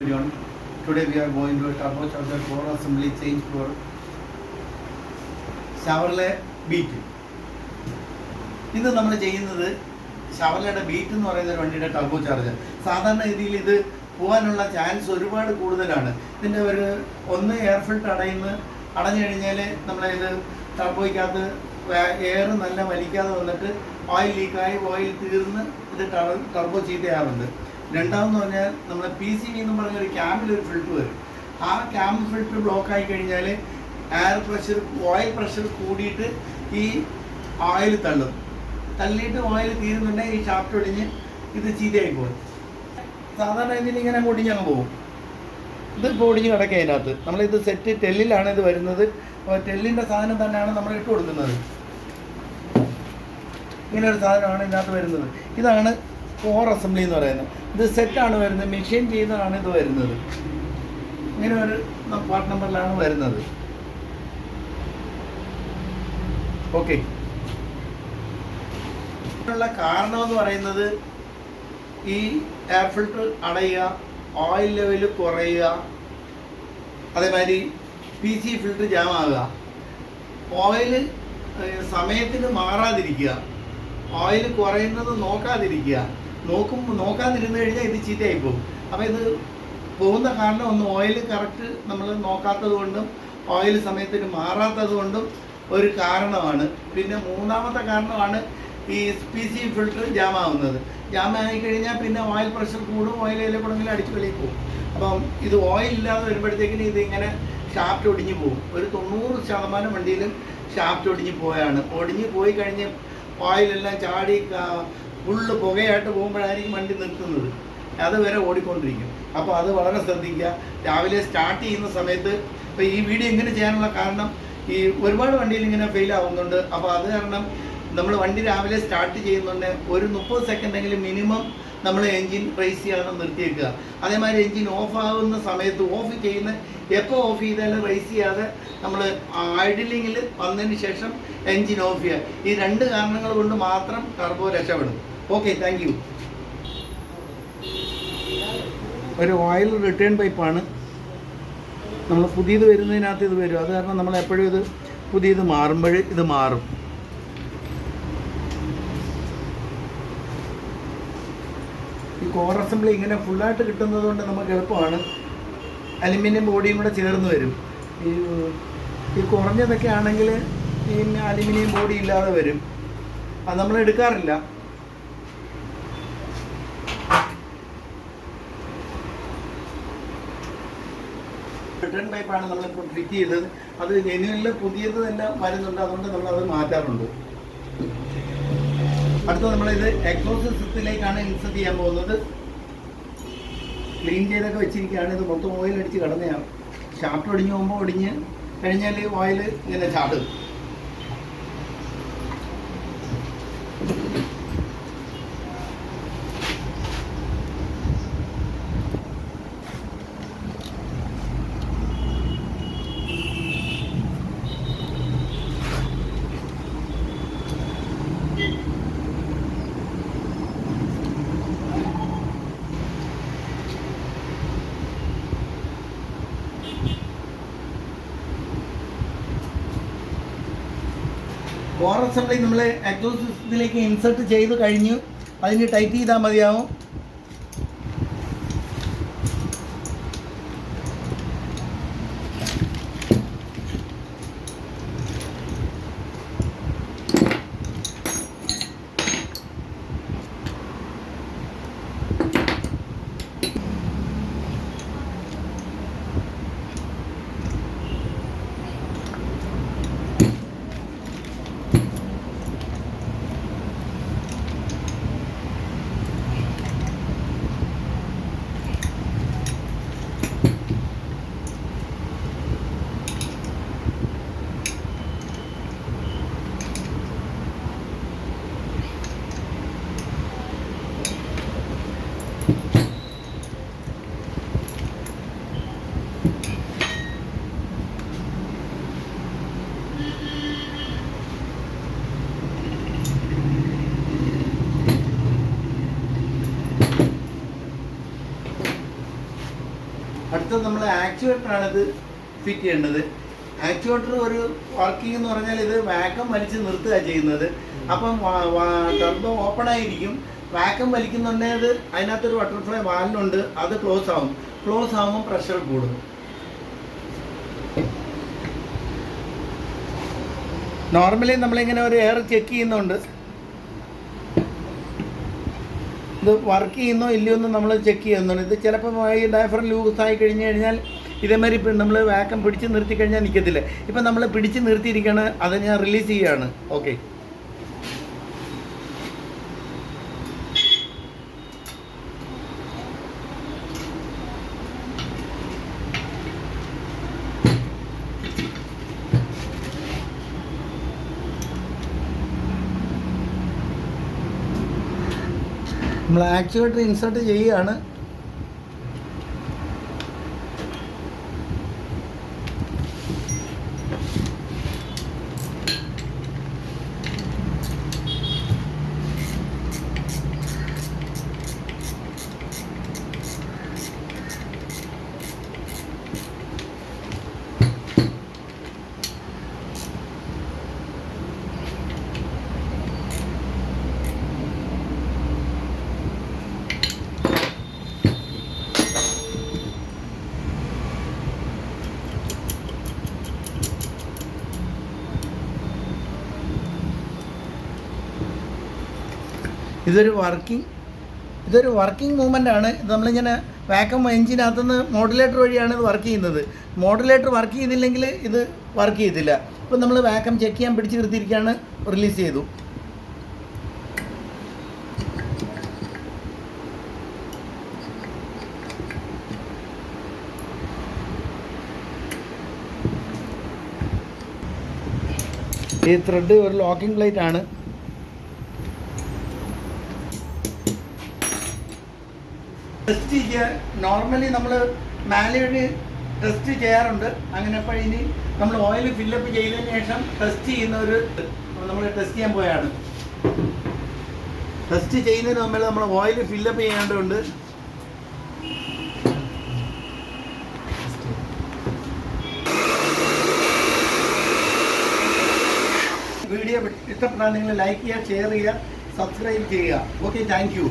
Today we are going to a turbocharger core assembly change for Chevrolet beat. ഇത് നമ്മൾ ചെയ്യുന്നത് ഷവർലയുടെ beat എന്ന് പറയുന്ന ഒരു വണ്ടിയുടെ ടർബോ ചാർജർ. സാധാരണ രീതിയിൽ ഇത് പോകാനുള്ള ചാൻസ് ഒരുപാട് കൂടുതലാണ്. ഇതിൻ്റെ ഒന്ന് എയർ ഫിൽറ്റർ അടഞ്ഞു കഴിഞ്ഞാൽ നമ്മളിത് ടർബോയ്ക്കകത്ത് എയർ നല്ല വലിക്കാതെ വന്നിട്ട് ഓയിൽ ലീക്കായി ഓയിൽ തീർന്ന് ഇത് ടർബോ ചീത്തയാറുണ്ട്. രണ്ടാമെന്ന് പറഞ്ഞാൽ നമ്മൾ PCV എന്ന് പറഞ്ഞൊരു ക്യാമ്പിലൊരു ഫിൽറ്റർ വരും. ആ ക്യാമ്പ് ഫിൽറ്റർ ബ്ലോക്കായി കഴിഞ്ഞാൽ ഓയിൽ പ്രഷർ കൂടിയിട്ട് ഈ ഓയിൽ തള്ളിയിട്ട് ഓയിൽ തീരുന്നുണ്ടെങ്കിൽ ഈ ഷാഫ്റ്റ് ഒടിഞ്ഞ് ഇത് ചീത്തയായി പോകും. സാധാരണ ഇതിലിങ്ങനെ ഒടിഞ്ഞങ്ങ് പോകും. ഇതിപ്പോൾ ഒടിഞ്ഞ് കിടക്കുക. അതിനകത്ത് നമ്മളിത് സെറ്റ് ടെല്ലിലാണ് ഇത് വരുന്നത്. അപ്പോൾ ടെല്ലിൻ്റെ സാധനം തന്നെയാണ് നമ്മൾ ഇട്ട് കൊടുക്കുന്നത്. ഇങ്ങനെ ഒരു സാധനമാണ് ഇതിനകത്ത് വരുന്നത്. ഇതാണ് കോർ അസംബ്ലി എന്ന് പറയുന്നത്. ഇത് സെറ്റാണ് വരുന്നത്, മെഷീൻ ചെയ്യുന്നതാണ് ഇത് വരുന്നത്. ഇങ്ങനെ ഒരു പാർട്ട് നമ്പറിലാണ് വരുന്നത്. ഓക്കെ. ഇതിനുള്ള കാരണം എന്ന് പറയുന്നത് ഈ എയർ ഫിൽറ്റർ അടയുക, ഓയിൽ ലെവൽ കുറയുക, അതേമാതിരി PC ഫിൽറ്റർ ജാം ആകുക, ഓയിൽ സമയത്തിന് മാറാതിരിക്കുക, ഓയിൽ കുറയുന്നത് നോക്കാതിരിക്കുക. നോക്കാതിരുന്ന് കഴിഞ്ഞാൽ ഇത് ചീത്തയായി പോകും. അപ്പോൾ ഇത് പോകുന്ന കാരണം ഒന്ന് ഓയിൽ കറക്റ്റ് നമ്മൾ നോക്കാത്തത് കൊണ്ടും ഓയിൽ സമയത്തിന് മാറാത്തത് കൊണ്ടും ഒരു കാരണമാണ്. പിന്നെ മൂന്നാമത്തെ കാരണമാണ് ഈ PC ഫിൽറ്റർ ജാം ആവുന്നത്. ജാം ആയിക്കഴിഞ്ഞാൽ പിന്നെ ഓയിൽ പ്രഷർ കൂടും, ഓയിൽ അതിലെ കൂടെങ്കിലും അടിച്ചു വെളിയിൽ പോകും. അപ്പം ഇത് ഓയിൽ ഇല്ലാതെ വരുമ്പോഴത്തേക്കിന് ഇതിങ്ങനെ ഷാഫ്റ്റ് ഒടിഞ്ഞു പോകും. ഒരു 90% വണ്ടിയിലും ഷാഫ്റ്റ് ഒടിഞ്ഞു പോയി കഴിഞ്ഞ് ഓയിലെല്ലാം ചാടി ഫുള്ള് പുകയായിട്ട് പോകുമ്പോഴായിരിക്കും വണ്ടി നിർത്തുന്നത്. അതുവരെ ഓടിക്കൊണ്ടിരിക്കും. അപ്പോൾ അത് വളരെ ശ്രദ്ധിക്കുക. രാവിലെ സ്റ്റാർട്ട് ചെയ്യുന്ന സമയത്ത് ഇപ്പോൾ ഈ വീഡിയോ ഇങ്ങനെ ചെയ്യാനുള്ള കാരണം ഈ ഒരുപാട് വണ്ടിയിൽ ഇങ്ങനെ ഫെയിൽ ആവുന്നുണ്ട്. അപ്പോൾ അത് കാരണം നമ്മൾ വണ്ടി രാവിലെ സ്റ്റാർട്ട് ചെയ്യുന്നുണ്ട്, ഒരു 30 സെക്കൻഡെങ്കിലും മിനിമം നമ്മൾ എൻജിൻ റേസ് ചെയ്യാതെ നിർത്തിയേക്കുക. അതേമാതിരി എൻജിൻ ഓഫ് ആകുന്ന സമയത്ത് എപ്പോൾ ഓഫ് ചെയ്താലും റേസ് ചെയ്യാതെ നമ്മൾ ഐഡിലിങ്ങിൽ വന്നതിന് ശേഷം എൻജിൻ ഓഫ് ചെയ്യുക. ഈ 2 കാരണങ്ങൾ കൊണ്ട് മാത്രം ടർബോ രക്ഷപ്പെടും. Okay, thank you. ഒരു ഓയിൽ റിട്ടേൺ പൈപ്പാണ്. നമ്മൾ പുതിയത് വരുന്നതിനകത്ത് ഇത് വരും. അത് കാരണം നമ്മൾ എപ്പോഴും ഇത് പുതിയത് മാറുമ്പോൾ ഇത് മാറും. ഈ കോർ അസംബ്ലി ഇങ്ങനെ ഫുള്ളായിട്ട് കിട്ടുന്നത് കൊണ്ട് നമുക്ക് എളുപ്പമാണ്. അലുമിനിയം ബോഡിയും കൂടെ ചേർന്ന് വരും. ഈ കുറഞ്ഞതൊക്കെ ആണെങ്കിൽ പിന്നെ അലുമിനിയം ബോഡി ഇല്ലാതെ വരും. അത് നമ്മൾ എടുക്കാറില്ല. റിട്ടേൺ പൈപ്പാണ് നമ്മളിപ്പോൾ ഫിറ്റ് ചെയ്തത്. അത് ജെന്യുവനിൽ പുതിയത് തന്നെ വരുന്നുണ്ട്, അതുകൊണ്ട് നമ്മളത് മാറ്റാറുണ്ട്. അടുത്ത നമ്മളിത് എക്സോസ്റ്റ് സിസ്റ്റത്തിലേക്കാണ് ഇൻസെർട്ട് ചെയ്യാൻ പോകുന്നത്. ക്ലീൻ ചെയ്തൊക്കെ വെച്ചിരിക്കുകയാണ്. ഇത് മൊത്തം ഓയിൽ അടിച്ച് കിടന്നതാണ്. ഷാഫ്റ്റ് ഒടിഞ്ഞ് പോകുമ്പോൾ ഒടിഞ്ഞ് കഴിഞ്ഞാൽ ഓയിൽ ഇങ്ങനെ ചാടും. കോർ അസംബ്ലി നമ്മൾ എക്സോസ്റ്റ് സിസ്റ്റത്തിലേക്ക് ഇൻസെർട്ട് ചെയ്ത് കഴിഞ്ഞു. അതിന് ടൈറ്റ് ചെയ്താൽ മതിയാവും. അടുത്തത് നമ്മൾ ആക്ച്വേറ്ററാണ് ഇത് ഫിറ്റ് ചെയ്യേണ്ടത്. ആക്ച്വേറ്റർ ഒരു വർക്കിംഗ് എന്ന് പറഞ്ഞാൽ ഇത് വാക്കം വലിച്ച് നിർത്തുക ചെയ്യുന്നത്. അപ്പം ടർബോ ഓപ്പൺ ആയിരിക്കും, വാക്കം വലിക്കുന്നുണ്ടെങ്കിൽ അതിനകത്തൊരു ബട്ടർഫ്ലൈ വാലിനുണ്ട്, അത് ക്ലോസ് ആവും. ക്ലോസ് ആകുമ്പോൾ പ്രഷർ കൂടും. നോർമലി നമ്മളിങ്ങനെ ഒരു എയർ ചെക്ക് ചെയ്യുന്നുണ്ട്, ഇത് വർക്ക് ചെയ്യുന്നോ ഇല്ലയോ എന്ന് നമ്മൾ ചെക്ക് ചെയ്യുന്നുണ്ട്. ഇത് ചിലപ്പോൾ ഈ ഡയഫ്രം ലൂസ് ആയി കഴിഞ്ഞ് കഴിഞ്ഞാൽ ഇതേമാതിരി ഇപ്പം നമ്മൾ വാക്കം പിടിച്ച് നിർത്തി കഴിഞ്ഞാൽ നിൽക്കത്തില്ല. ഇപ്പം നമ്മൾ പിടിച്ച് നിർത്തിയിരിക്കുകയാണ്, അത് ഞാൻ റിലീസ് ചെയ്യുകയാണ്. ഓക്കെ, നമ്മൾ ആക്ച്വേറ്റർ ഇൻസേർട്ട് ചെയ്യുകയാണ്. ഇതൊരു വർക്കിംഗ് മൂവ്മെൻ്റ് ആണ്. ഇത് നമ്മളിങ്ങനെ വാക്കം എഞ്ചിനകത്തുനിന്ന് മോഡുലേറ്റർ വഴിയാണ് ഇത് വർക്ക് ചെയ്യുന്നത്. മോഡുലേറ്റർ വർക്ക് ചെയ്തില്ലെങ്കിൽ ഇത് വർക്ക് ചെയ്തില്ല. ഇപ്പം നമ്മൾ വാക്കം ചെക്ക് ചെയ്യാൻ പിടിച്ച് നിർത്തിയിരിക്കുകയാണ്, റിലീസ് ചെയ്തു. ഈ ത്രെഡ് ഒരു ലോക്കിംഗ് പ്ലേറ്റ് ആണ്. ടെസ്റ്റ് ചെയ്യുക. നോർമലി നമ്മൾ മാനുവലി ടെസ്റ്റ് ചെയ്യാറുണ്ട്. അങ്ങനെ അപ്പോൾ ഇനി നമ്മൾ ഓയിൽ ഫില്ലപ്പ് ചെയ്തതിന് ശേഷം ടെസ്റ്റ് ചെയ്യുന്ന ഒരു നമ്മൾ ടെസ്റ്റ് ചെയ്യാൻ പോയാണ്. ടെസ്റ്റ് ചെയ്യുന്നതിന് മുമ്പ് നമ്മൾ ഓയിൽ ഫില്ലപ്പ് ചെയ്യേണ്ടതുണ്ട്. വീഡിയോ ഇഷ്ടപ്പെട്ടാൽ നിങ്ങൾ ലൈക്ക് ചെയ്യുക, ഷെയർ ചെയ്യുക, സബ്സ്ക്രൈബ് ചെയ്യുക. Okay, thank you.